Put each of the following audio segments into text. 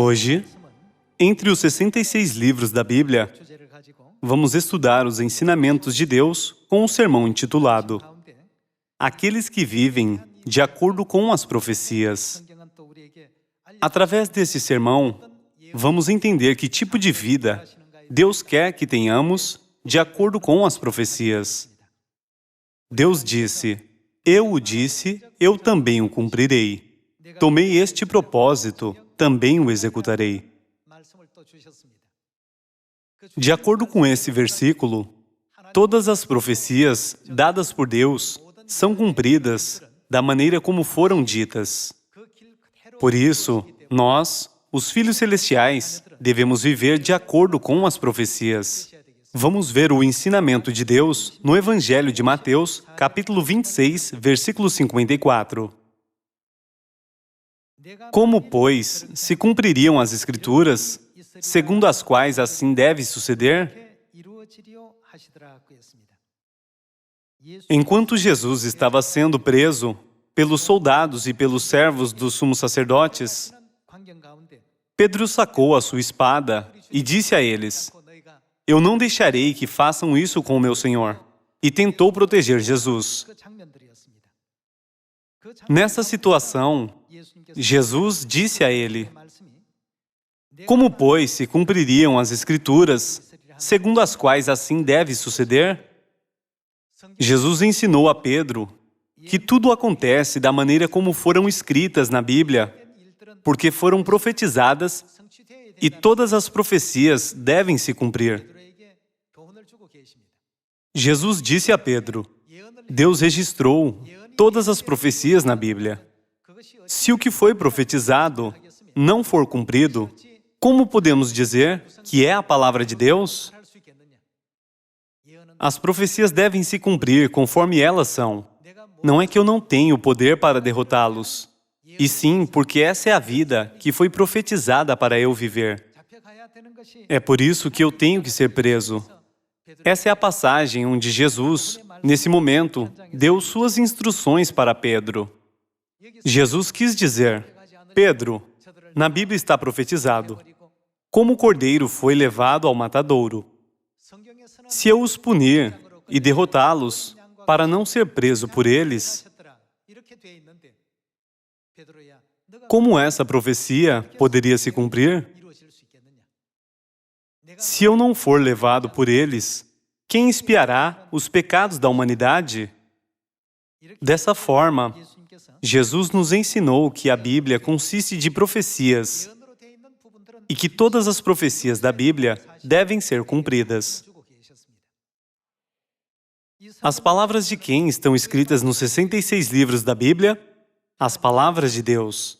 Hoje, entre os 66 livros da Bíblia, vamos estudar os ensinamentos de Deus com um sermão intitulado Aqueles que vivem de acordo com as profecias. Através desse sermão, vamos entender que tipo de vida Deus quer que tenhamos de acordo com as profecias. Deus disse, eu o disse, eu também o cumprirei. Tomei este propósito, também o executarei. De acordo com esse versículo, todas as profecias dadas por Deus são cumpridas da maneira como foram ditas. Por isso, nós, os filhos celestiais, devemos viver de acordo com as profecias. Vamos ver o ensinamento de Deus no Evangelho de Mateus, capítulo 26, versículo 54. Como, pois, se cumpririam as Escrituras, segundo as quais assim deve suceder? Enquanto Jesus estava sendo preso pelos soldados e pelos servos dos sumos sacerdotes, Pedro sacou a sua espada e disse a eles, eu não deixarei que façam isso com o meu Senhor, e tentou proteger Jesus. Nessa situação, Jesus disse a ele, como, pois, se cumpririam as Escrituras, segundo as quais assim deve suceder? Jesus ensinou a Pedro que tudo acontece da maneira como foram escritas na Bíblia, porque foram profetizadas e todas as profecias devem se cumprir. Jesus disse a Pedro, Deus registrou todas as profecias na Bíblia. Se o que foi profetizado não for cumprido, como podemos dizer que é a palavra de Deus? As profecias devem se cumprir conforme elas são. Não é que eu não tenho poder para derrotá-los, e sim porque essa é a vida que foi profetizada para eu viver. É por isso que eu tenho que ser preso. Essa é a passagem onde Jesus, nesse momento, deu suas instruções para Pedro. Jesus quis dizer, Pedro, na Bíblia está profetizado, como o cordeiro foi levado ao matadouro. Se eu os punir e derrotá-los para não ser preso por eles, como essa profecia poderia se cumprir? Se eu não for levado por eles, quem expiará os pecados da humanidade? Dessa forma, Jesus nos ensinou que a Bíblia consiste de profecias e que todas as profecias da Bíblia devem ser cumpridas. As palavras de quem estão escritas nos 66 livros da Bíblia? As palavras de Deus.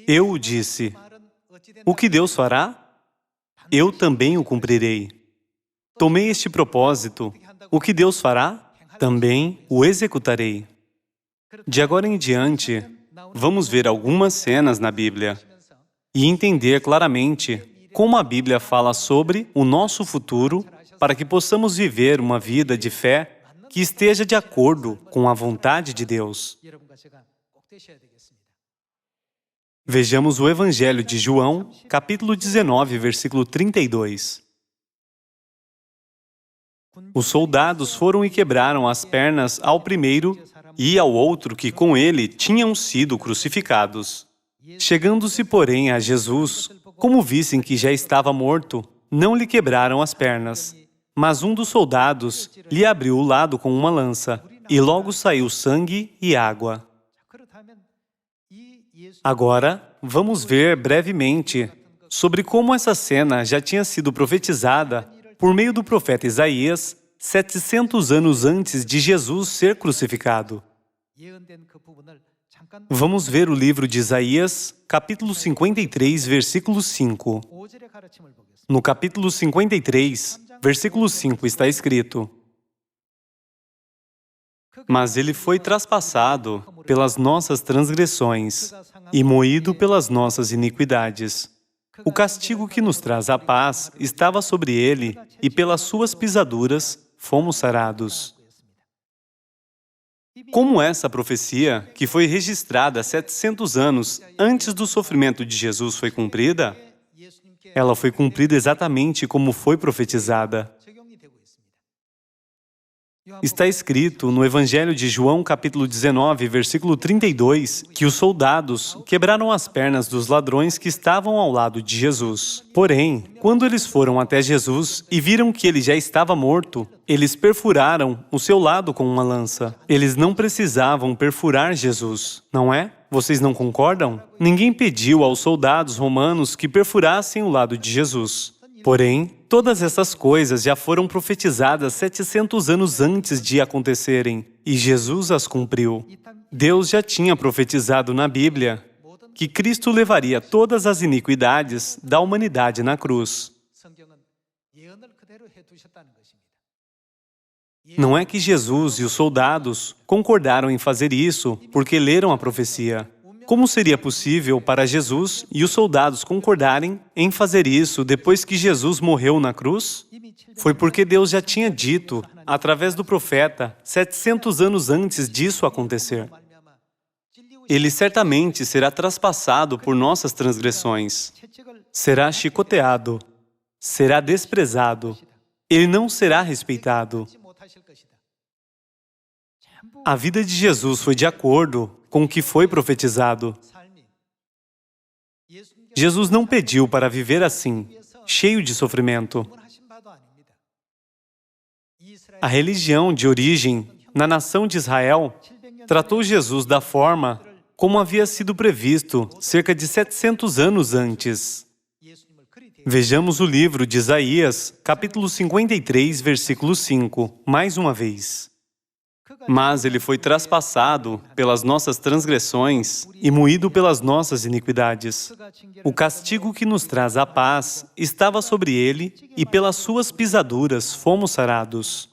Eu o disse. O que Deus fará? Eu também o cumprirei. Tomei este propósito. O que Deus fará? Também o executarei. De agora em diante, vamos ver algumas cenas na Bíblia e entender claramente como a Bíblia fala sobre o nosso futuro para que possamos viver uma vida de fé que esteja de acordo com a vontade de Deus. Vejamos o Evangelho de João, capítulo 19, versículo 32. Os soldados foram e quebraram as pernas ao primeiro e ao outro que com ele tinham sido crucificados. Chegando-se, porém, a Jesus, como vissem que já estava morto, não lhe quebraram as pernas. Mas um dos soldados lhe abriu o lado com uma lança, e logo saiu sangue e água. Agora, vamos ver brevemente sobre como essa cena já tinha sido profetizada por meio do profeta Isaías, 700 anos antes de Jesus ser crucificado. Vamos ver o livro de Isaías, capítulo 53, versículo 5. No capítulo 53, versículo 5 está escrito, mas ele foi traspassado pelas nossas transgressões e moído pelas nossas iniquidades. O castigo que nos traz a paz estava sobre ele e pelas suas pisaduras fomos sarados. Como essa profecia, que foi registrada 700 anos antes do sofrimento de Jesus, foi cumprida? Ela foi cumprida exatamente como foi profetizada. Está escrito no Evangelho de João, capítulo 19, versículo 32, que os soldados quebraram as pernas dos ladrões que estavam ao lado de Jesus. Porém, quando eles foram até Jesus e viram que ele já estava morto, eles perfuraram o seu lado com uma lança. Eles não precisavam perfurar Jesus, não é? Vocês não concordam? Ninguém pediu aos soldados romanos que perfurassem o lado de Jesus. Porém, todas essas coisas já foram profetizadas 700 anos antes de acontecerem, e Jesus as cumpriu. Deus já tinha profetizado na Bíblia que Cristo levaria todas as iniquidades da humanidade na cruz. Não é que Jesus e os soldados concordaram em fazer isso porque leram a profecia. Como seria possível para Jesus e os soldados concordarem em fazer isso depois que Jesus morreu na cruz? Foi porque Deus já tinha dito, através do profeta, 700 anos antes disso acontecer. Ele certamente será traspassado por nossas transgressões, será chicoteado, será desprezado, ele não será respeitado. A vida de Jesus foi de acordo com o que foi profetizado. Jesus não pediu para viver assim, cheio de sofrimento. A religião de origem na nação de Israel tratou Jesus da forma como havia sido previsto cerca de 700 anos antes. Vejamos o livro de Isaías, capítulo 53, versículo 5, mais uma vez. Mas ele foi traspassado pelas nossas transgressões e moído pelas nossas iniquidades. O castigo que nos traz a paz estava sobre ele, e pelas suas pisaduras fomos sarados.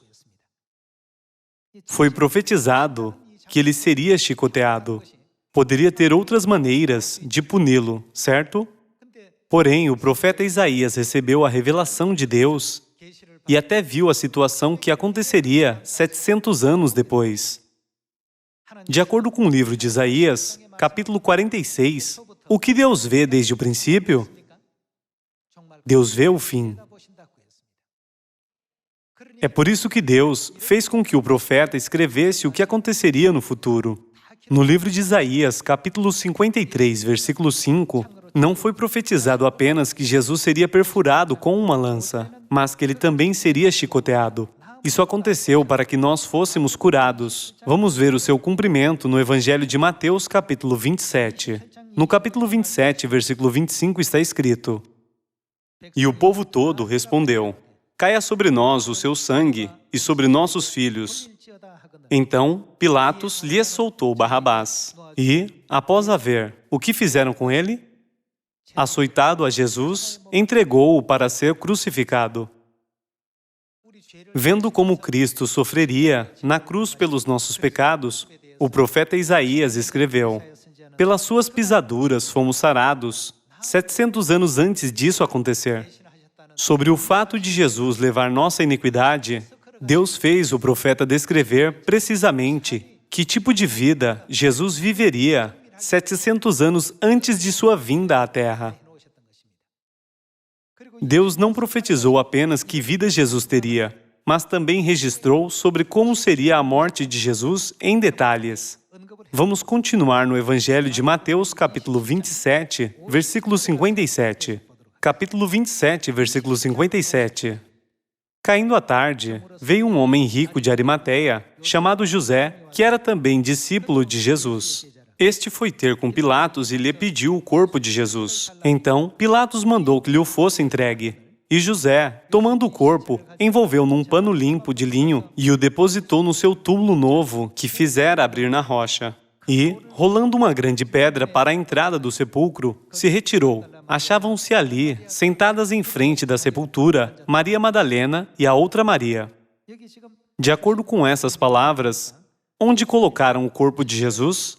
Foi profetizado que ele seria chicoteado. Poderia ter outras maneiras de puni-lo, certo? Porém, o profeta Isaías recebeu a revelação de Deus e até viu a situação que aconteceria 700 anos depois. De acordo com o livro de Isaías, capítulo 46, o que Deus vê desde o princípio? Deus vê o fim. É por isso que Deus fez com que o profeta escrevesse o que aconteceria no futuro. No livro de Isaías, capítulo 53, versículo 5, não foi profetizado apenas que Jesus seria perfurado com uma lança, mas que ele também seria chicoteado. Isso aconteceu para que nós fôssemos curados. Vamos ver o seu cumprimento no Evangelho de Mateus, capítulo 27. No capítulo 27, versículo 25, está escrito: E o povo todo respondeu: Caia sobre nós o seu sangue e sobre nossos filhos. Então, Pilatos lhes soltou Barrabás. E, após haver o que fizeram com ele? Açoitado a Jesus, entregou-o para ser crucificado. Vendo como Cristo sofreria na cruz pelos nossos pecados, o profeta Isaías escreveu: Pelas suas pisaduras fomos sarados, 700 anos antes disso acontecer. Sobre o fato de Jesus levar nossa iniquidade, Deus fez o profeta descrever precisamente que tipo de vida Jesus viveria 700 anos antes de sua vinda à Terra. Deus não profetizou apenas que vida Jesus teria, mas também registrou sobre como seria a morte de Jesus em detalhes. Vamos continuar no Evangelho de Mateus, capítulo 27, versículo 57. Capítulo 27, versículo 57. Caindo a tarde, veio um homem rico de Arimateia, chamado José, que era também discípulo de Jesus. Este foi ter com Pilatos e lhe pediu o corpo de Jesus. Então, Pilatos mandou que lhe o fosse entregue. E José, tomando o corpo, envolveu num pano limpo de linho e o depositou no seu túmulo novo, que fizera abrir na rocha. E, rolando uma grande pedra para a entrada do sepulcro, se retirou. Achavam-se ali, sentadas em frente da sepultura, Maria Madalena e a outra Maria. De acordo com essas palavras, onde colocaram o corpo de Jesus?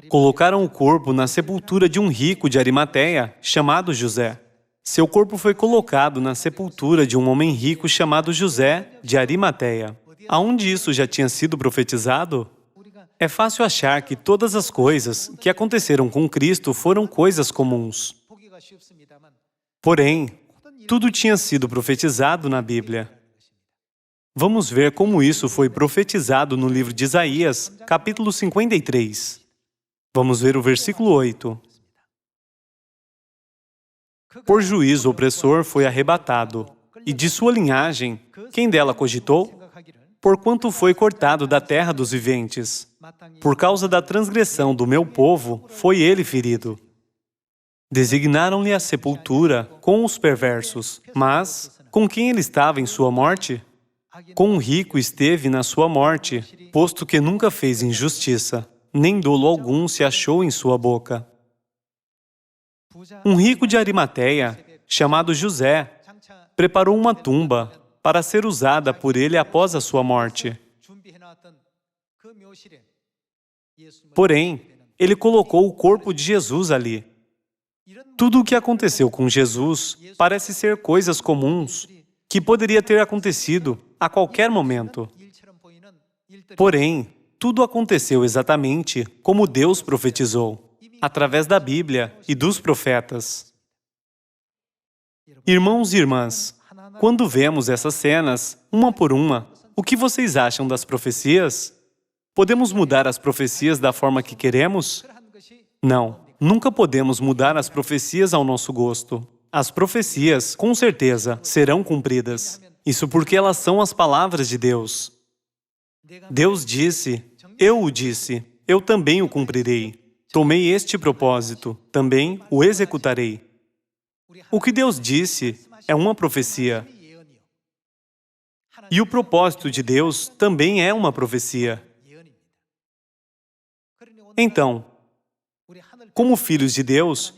Colocaram o corpo na sepultura de um rico de Arimateia, chamado José. Seu corpo foi colocado na sepultura de um homem rico chamado José de Arimateia. Aonde isso já tinha sido profetizado? É fácil achar que todas as coisas que aconteceram com Cristo foram coisas comuns. Porém, tudo tinha sido profetizado na Bíblia. Vamos ver como isso foi profetizado no livro de Isaías, capítulo 53. Vamos ver o versículo 8. Por juízo opressor foi arrebatado, e de sua linhagem, quem dela cogitou? Porquanto foi cortado da terra dos viventes. Por causa da transgressão do meu povo, foi ele ferido. Designaram-lhe a sepultura com os perversos, mas com quem ele estava em sua morte? Com um rico esteve na sua morte, posto que nunca fez injustiça, nem dolo algum se achou em sua boca. Um rico de Arimateia, chamado José, preparou uma tumba para ser usada por ele após a sua morte. Porém, ele colocou o corpo de Jesus ali. Tudo o que aconteceu com Jesus parece ser coisas comuns que poderia ter acontecido a qualquer momento. Porém, tudo aconteceu exatamente como Deus profetizou, através da Bíblia e dos profetas. Irmãos e irmãs, quando vemos essas cenas, uma por uma, o que vocês acham das profecias? Podemos mudar as profecias da forma que queremos? Não, nunca podemos mudar as profecias ao nosso gosto. As profecias, com certeza, serão cumpridas. Isso porque elas são as palavras de Deus. Deus disse, eu o disse, eu também o cumprirei. Tomei este propósito, também o executarei. O que Deus disse é uma profecia. E o propósito de Deus também é uma profecia. Então, como filhos de Deus,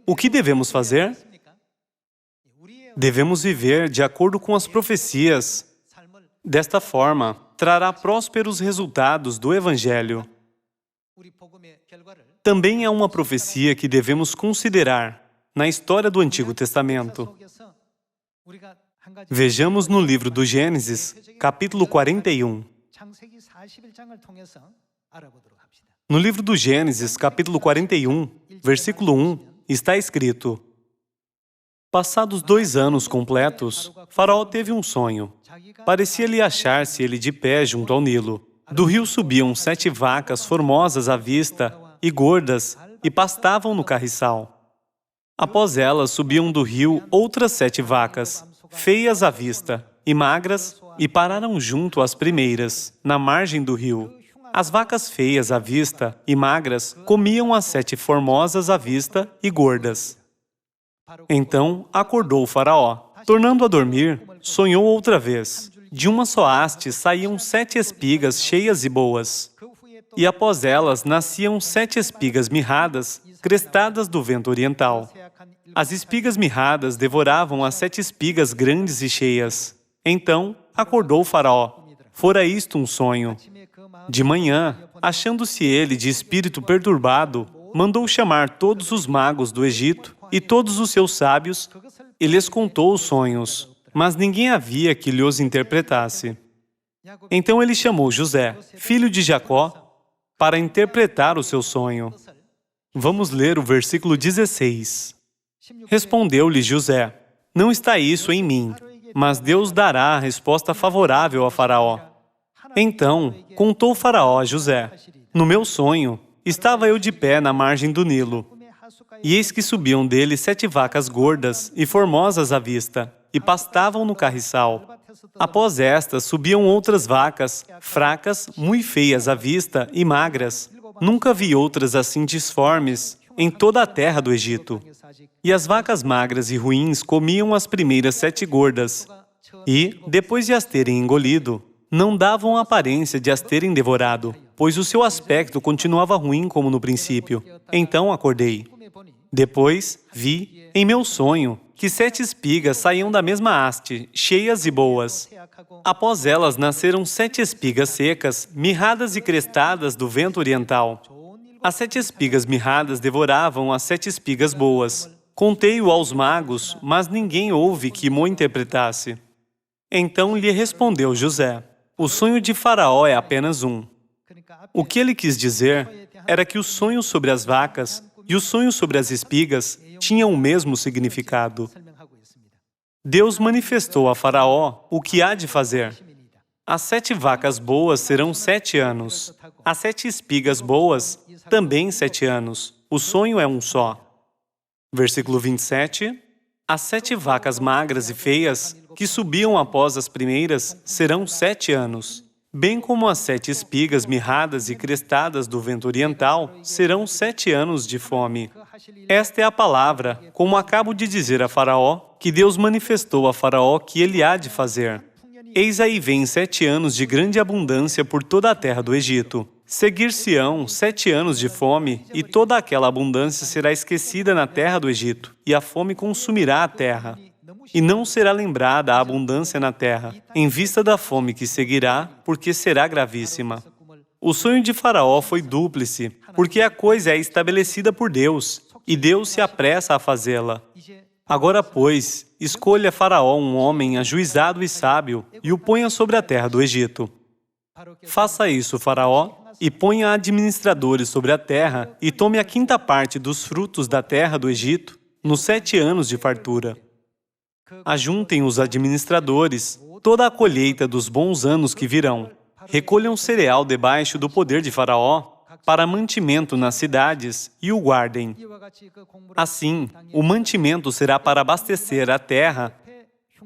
o que devemos fazer? Devemos viver de acordo com as profecias. Desta forma, trará prósperos resultados do Evangelho. Também há uma profecia que devemos considerar na história do Antigo Testamento. Vejamos no livro do Gênesis, capítulo 41. No livro do Gênesis, capítulo 41, versículo 1, está escrito: passados 2 anos completos, Faraó teve um sonho. Parecia-lhe achar-se ele de pé junto ao Nilo. Do rio subiam 7 vacas formosas à vista e gordas, e pastavam no carriçal. Após elas subiam do rio outras 7 vacas, feias à vista e magras, e pararam junto às primeiras, na margem do rio. As vacas feias à vista e magras comiam as 7 formosas à vista e gordas. Então acordou o Faraó. Tornando a dormir, sonhou outra vez. De uma só haste saíam 7 espigas cheias e boas. E após elas nasciam 7 espigas mirradas, crestadas do vento oriental. As espigas mirradas devoravam as 7 espigas grandes e cheias. Então acordou o Faraó. Fora isto um sonho. De manhã, achando-se ele de espírito perturbado, mandou chamar todos os magos do Egito e todos os seus sábios, e lhes contou os sonhos, mas ninguém havia que lhes interpretasse. Então ele chamou José, filho de Jacó, para interpretar o seu sonho. Vamos ler o versículo 16. Respondeu-lhe José: não está isso em mim, mas Deus dará a resposta favorável a Faraó. Então contou Faraó a José: no meu sonho, estava eu de pé na margem do Nilo, e eis que subiam dele 7 vacas gordas e formosas à vista, e pastavam no carriçal. Após estas, subiam outras vacas, fracas, muito feias à vista e magras. Nunca vi outras assim disformes em toda a terra do Egito. E as vacas magras e ruins comiam as primeiras 7 gordas, e, depois de as terem engolido, não davam a aparência de as terem devorado, pois o seu aspecto continuava ruim como no princípio. Então acordei. Depois, vi, em meu sonho, que 7 espigas saíam da mesma haste, cheias e boas. Após elas nasceram 7 espigas secas, mirradas e crestadas do vento oriental. As 7 espigas mirradas devoravam as 7 espigas boas. Contei-o aos magos, mas ninguém houve que mo interpretasse. Então lhe respondeu José: o sonho de Faraó é apenas um. O que ele quis dizer era que o sonho sobre as vacas e o sonho sobre as espigas tinha o mesmo significado. Deus manifestou a Faraó o que há de fazer. As 7 vacas boas serão 7 anos. As 7 espigas boas, também 7 anos. O sonho é um só. Versículo 27. As 7 vacas magras e feias, que subiam após as primeiras, serão 7 anos. Bem como as 7 espigas mirradas e crestadas do vento oriental, serão 7 anos de fome. Esta é a palavra, como acabo de dizer a Faraó, que Deus manifestou a Faraó que ele há de fazer. Eis aí vem 7 anos de grande abundância por toda a terra do Egito. Seguir-se-ão 7 anos de fome, e toda aquela abundância será esquecida na terra do Egito, e a fome consumirá a terra. E não será lembrada a abundância na terra, em vista da fome que seguirá, porque será gravíssima. O sonho de Faraó foi dúplice, porque a coisa é estabelecida por Deus, e Deus se apressa a fazê-la. Agora, pois, escolha Faraó um homem ajuizado e sábio, e o ponha sobre a terra do Egito. Faça isso, Faraó, e ponha administradores sobre a terra, e tome a 5ª parte dos frutos da terra do Egito, nos 7 anos de fartura. Ajuntem os administradores, toda a colheita dos bons anos que virão. Recolham cereal debaixo do poder de Faraó, para mantimento nas cidades, e o guardem. Assim, o mantimento será para abastecer a terra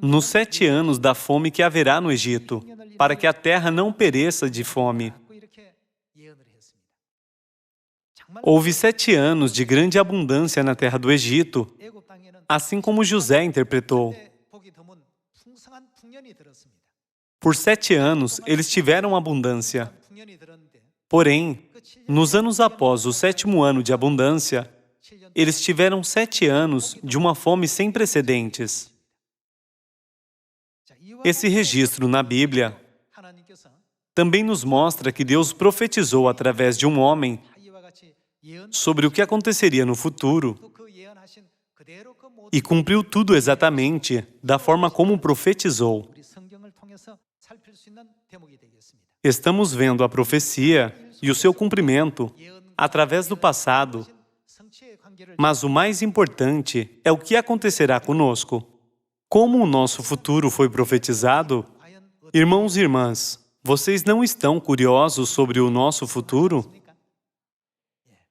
nos 7 anos da fome que haverá no Egito, para que a terra não pereça de fome. Houve 7 anos de grande abundância na terra do Egito, assim como José interpretou. Por 7 anos, eles tiveram abundância. Porém, nos anos após o 7º ano de abundância, eles tiveram 7 anos de uma fome sem precedentes. Esse registro na Bíblia também nos mostra que Deus profetizou através de um homem sobre o que aconteceria no futuro e cumpriu tudo exatamente da forma como profetizou. Estamos vendo a profecia e o seu cumprimento através do passado, mas o mais importante é o que acontecerá conosco. Como o nosso futuro foi profetizado, irmãos e irmãs, vocês não estão curiosos sobre o nosso futuro?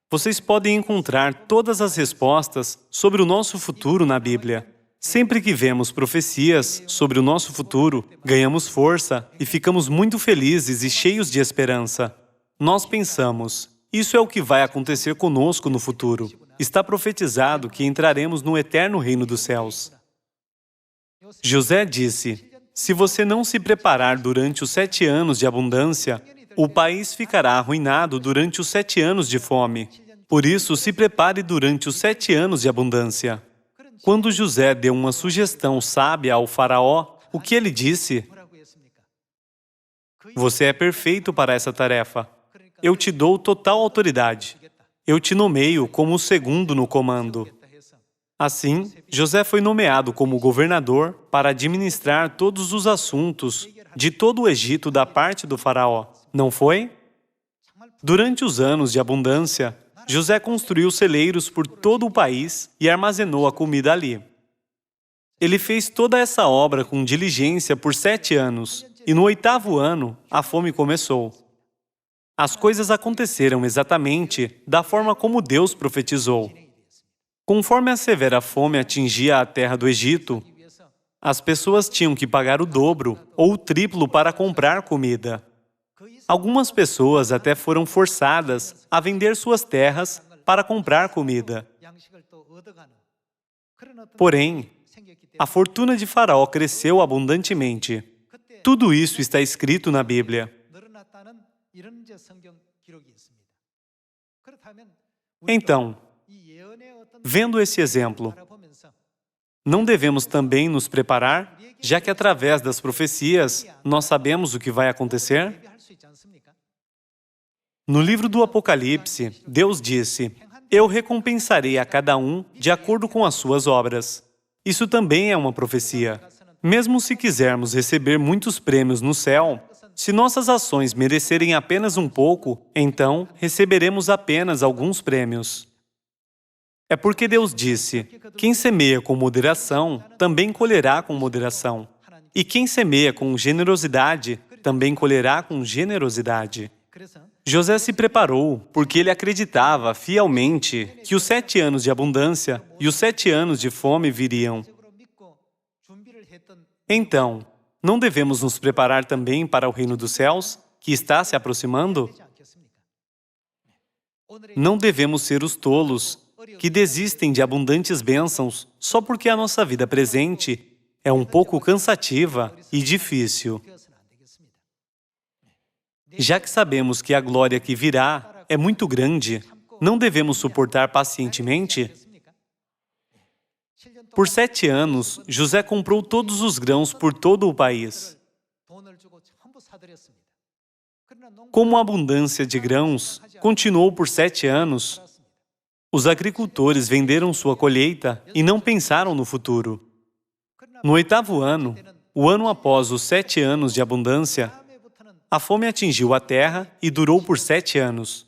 Vocês podem encontrar todas as respostas sobre o nosso futuro na Bíblia. Sempre que vemos profecias sobre o nosso futuro, ganhamos força e ficamos muito felizes e cheios de esperança. Nós pensamos, isso é o que vai acontecer conosco no futuro. Está profetizado que entraremos no eterno reino dos céus. José disse, se você não se preparar durante os 7 anos de abundância, o país ficará arruinado durante os 7 anos de fome. Por isso, se prepare durante os 7 anos de abundância. Quando José deu uma sugestão sábia ao Faraó, o que ele disse? Você é perfeito para essa tarefa. Eu te dou total autoridade. Eu te nomeio como o segundo no comando. Assim, José foi nomeado como governador para administrar todos os assuntos de todo o Egito da parte do Faraó. Não foi? Durante os anos de abundância, José construiu celeiros por todo o país e armazenou a comida ali. Ele fez toda essa obra com diligência por 7 anos, e no 8º ano, a fome começou. As coisas aconteceram exatamente da forma como Deus profetizou. Conforme a severa fome atingia a terra do Egito, as pessoas tinham que pagar o dobro ou o triplo para comprar comida. Algumas pessoas até foram forçadas a vender suas terras para comprar comida. Porém, a fortuna de Faraó cresceu abundantemente. Tudo isso está escrito na Bíblia. Então, vendo esse exemplo, não devemos também nos preparar, já que através das profecias nós sabemos o que vai acontecer? No livro do Apocalipse, Deus disse, eu recompensarei a cada um de acordo com as suas obras. Isso também é uma profecia. Mesmo se quisermos receber muitos prêmios no céu, se nossas ações merecerem apenas um pouco, então receberemos apenas alguns prêmios. É porque Deus disse: quem semeia com moderação, também colherá com moderação. E quem semeia com generosidade, também colherá com generosidade. José se preparou porque ele acreditava fielmente que os 7 anos de abundância e os 7 anos de fome viriam. Então, não devemos nos preparar também para o reino dos céus, que está se aproximando? Não devemos ser os tolos que desistem de abundantes bênçãos só porque a nossa vida presente é um pouco cansativa e difícil. Já que sabemos que a glória que virá é muito grande, não devemos suportar pacientemente? Por 7 anos, José comprou todos os grãos por todo o país. Como a abundância de grãos continuou por 7 anos, os agricultores venderam sua colheita e não pensaram no futuro. No 8º ano, o ano após os 7 anos de abundância, a fome atingiu a terra e durou por 7 anos.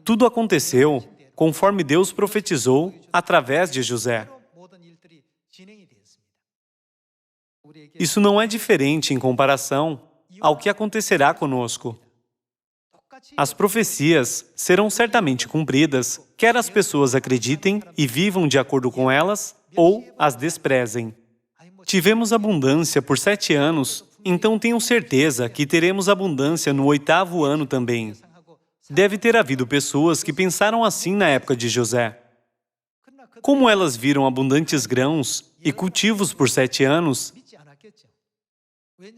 Tudo aconteceu conforme Deus profetizou através de José. Isso não é diferente em comparação ao que acontecerá conosco. As profecias serão certamente cumpridas, quer as pessoas acreditem e vivam de acordo com elas, ou as desprezem. Tivemos abundância por 7 anos, então tenho certeza que teremos abundância no 8º ano também. Deve ter havido pessoas que pensaram assim na época de José. Como elas viram abundantes grãos e cultivos por 7 anos,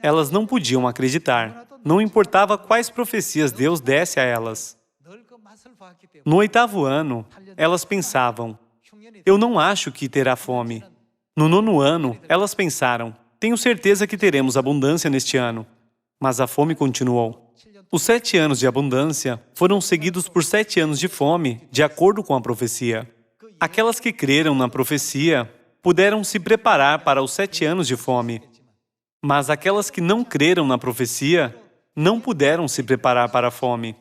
elas não podiam acreditar. Não importava quais profecias Deus desse a elas. No 8º ano, elas pensavam: eu não acho que terá fome. No 9º ano, elas pensaram: tenho certeza que teremos abundância neste ano. Mas a fome continuou. Os 7 anos de abundância foram seguidos por 7 anos de fome, de acordo com a profecia. Aquelas que creram na profecia puderam se preparar para os 7 anos de fome. Mas aquelas que não creram na profecia não puderam se preparar para a fome.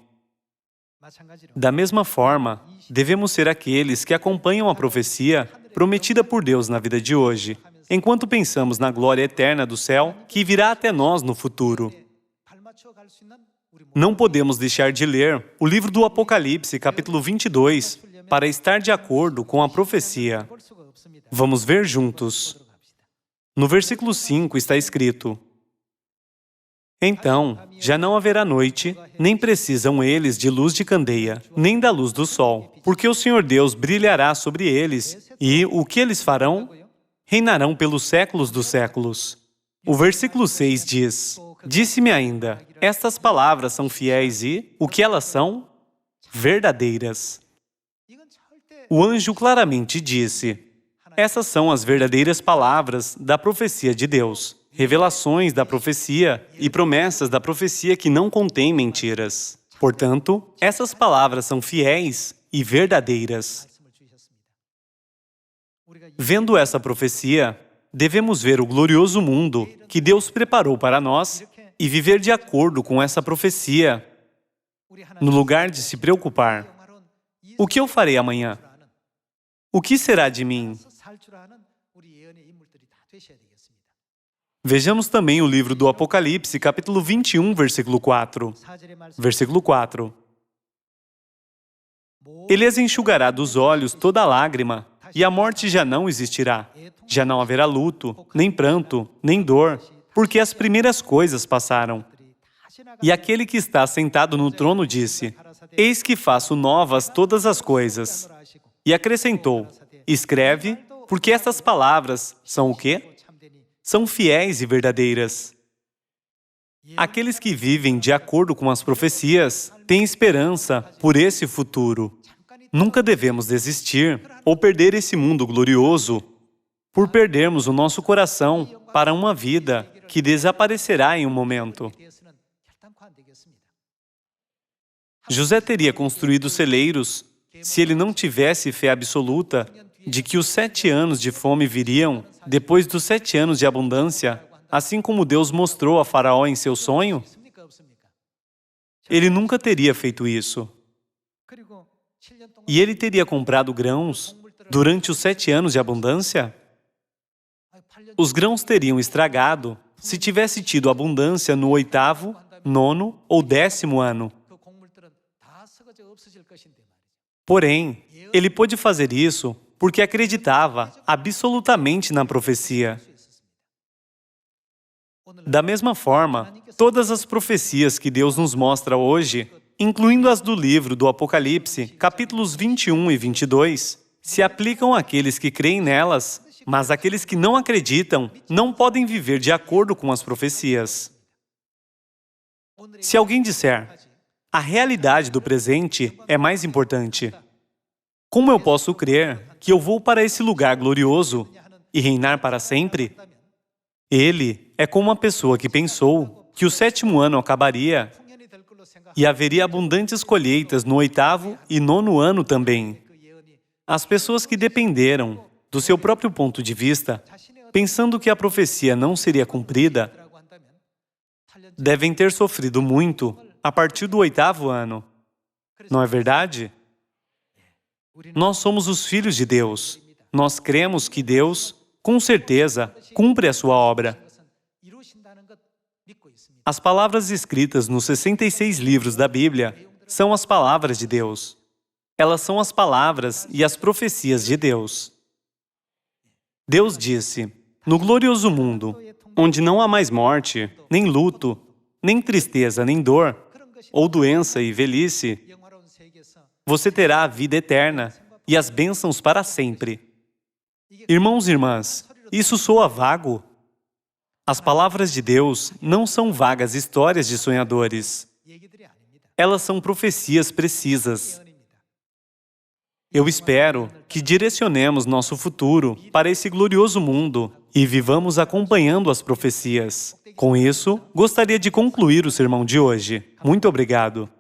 Da mesma forma, devemos ser aqueles que acompanham a profecia prometida por Deus na vida de hoje, enquanto pensamos na glória eterna do céu que virá até nós no futuro. Não podemos deixar de ler o livro do Apocalipse, capítulo 22, para estar de acordo com a profecia. Vamos ver juntos. No versículo 5 está escrito: então, já não haverá noite, nem precisam eles de luz de candeia, nem da luz do sol, porque o Senhor Deus brilhará sobre eles, e o que eles farão? Reinarão pelos séculos dos séculos. O versículo 6 diz: disse-me ainda, estas palavras são fiéis e, o que elas são? Verdadeiras. O anjo claramente disse: essas são as verdadeiras palavras da profecia de Deus. Revelações da profecia e promessas da profecia que não contêm mentiras. Portanto, essas palavras são fiéis e verdadeiras. Vendo essa profecia, devemos ver o glorioso mundo que Deus preparou para nós e viver de acordo com essa profecia, no lugar de se preocupar. O que eu farei amanhã? O que será de mim? Vejamos também o livro do Apocalipse, capítulo 21, versículo 4. Versículo 4. Ele as enxugará dos olhos toda lágrima, e a morte já não existirá. Já não haverá luto, nem pranto, nem dor, porque as primeiras coisas passaram. E aquele que está sentado no trono disse: eis que faço novas todas as coisas. E acrescentou: escreve, porque estas palavras são o quê? São fiéis e verdadeiras. Aqueles que vivem de acordo com as profecias têm esperança por esse futuro. Nunca devemos desistir ou perder esse mundo glorioso por perdermos o nosso coração para uma vida que desaparecerá em um momento. José teria construído celeiros se ele não tivesse fé absoluta de que os 7 anos de fome viriam depois dos 7 anos de abundância, assim como Deus mostrou a Faraó em seu sonho? Ele nunca teria feito isso. E ele teria comprado grãos durante os 7 anos de abundância? Os grãos teriam estragado se tivesse tido abundância no 8º, 9º ou 10º ano. Porém, ele pôde fazer isso porque acreditava absolutamente na profecia. Da mesma forma, todas as profecias que Deus nos mostra hoje, incluindo as do livro do Apocalipse, capítulos 21 e 22, se aplicam àqueles que creem nelas, mas aqueles que não acreditam não podem viver de acordo com as profecias. Se alguém disser, a realidade do presente é mais importante, como eu posso crer que eu vou para esse lugar glorioso e reinar para sempre? Ele é como uma pessoa que pensou que o 7º ano acabaria e haveria abundantes colheitas no 8º e 9º ano também. As pessoas que dependeram do seu próprio ponto de vista, pensando que a profecia não seria cumprida, devem ter sofrido muito a partir do 8º ano. Não é verdade? Nós somos os filhos de Deus. Nós cremos que Deus, com certeza, cumpre a sua obra. As palavras escritas nos 66 livros da Bíblia são as palavras de Deus. Elas são as palavras e as profecias de Deus. Deus disse, no glorioso mundo, onde não há mais morte, nem luto, nem tristeza, nem dor, ou doença e velhice, você terá a vida eterna e as bênçãos para sempre. Irmãos e irmãs, isso soa vago? As palavras de Deus não são vagas histórias de sonhadores. Elas são profecias precisas. Eu espero que direcionemos nosso futuro para esse glorioso mundo e vivamos acompanhando as profecias. Com isso, gostaria de concluir o sermão de hoje. Muito obrigado.